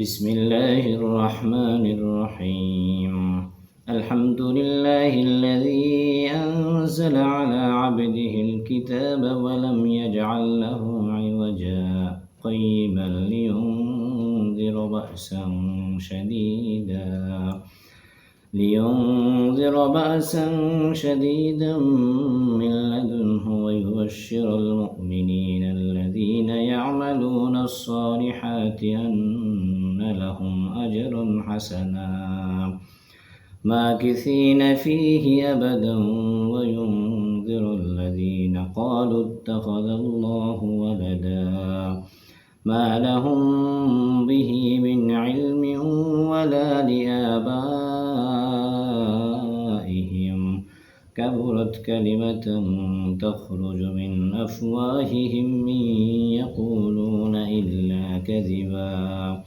بسم الله الرحمن الرحيم. الحمد لله الذي أنزل على عبده الكتاب ولم يجعل له عوجا قيما لينذر بأسا شديدا من لدنه ويبشر المؤمنين الذين يعملون الصالحات أن لهم أجرا حسنا ماكثين فيه أبدا وينذر الذين قالوا اتخذ الله ولدا ما لهم به من علم ولا لآبائهم كبرت كلمة تخرج من أفواههم إن يقولون إلا كذبا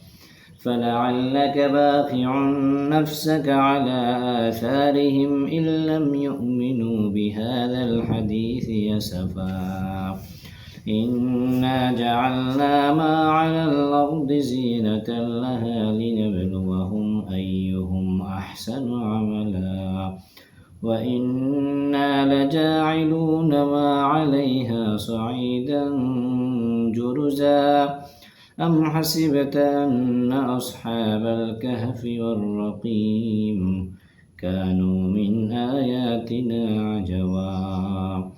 فلعلك باخع نفسك على آثارهم إن لم يؤمنوا بهذا الحديث أسفا إنا جعلنا ما على الأرض زينة لها لنبلوهم أيهم أحسن عملا وإنا لجاعلون ما عليها صعيدا جرزا أم حسبت أن أصحاب الكهف والرقيم كانوا من آياتنا عجبا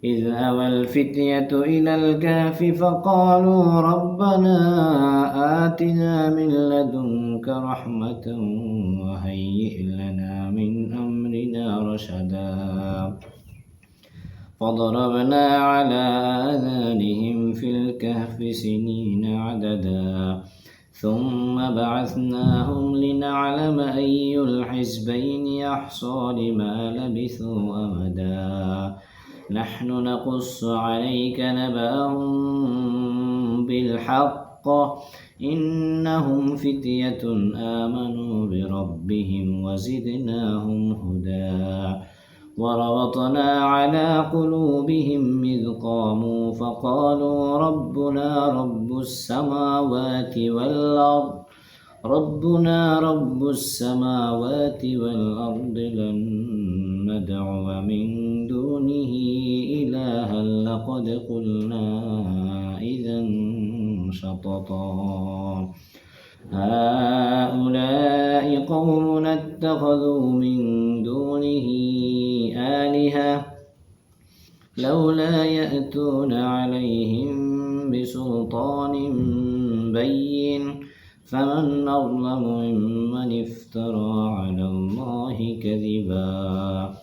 إذ أوى الفتية إلى الكهف فقالوا ربنا آتنا من لدنك رحمة وهيئ لنا من أمرنا رشدا فضربنا على آذانهم في الكهف سنين عددا ثم بعثناهم لنعلم أي الحزبين أحصى لما لبثوا أمدا نحن نقص عليك نبأهم بالحق إنهم فتية آمنوا بربهم وزدناهم هدى وربطنا على قلوبهم إذ قاموا فقالوا ربنا رب السماوات والأرض لن ندعو من دونه إلها لقد قلنا إذا شططا هؤلاء قوم اتخذوا من دونه آلهة لولا يأتون عليهم بسلطان بين فمن أظلم ممن افترى على الله كذبا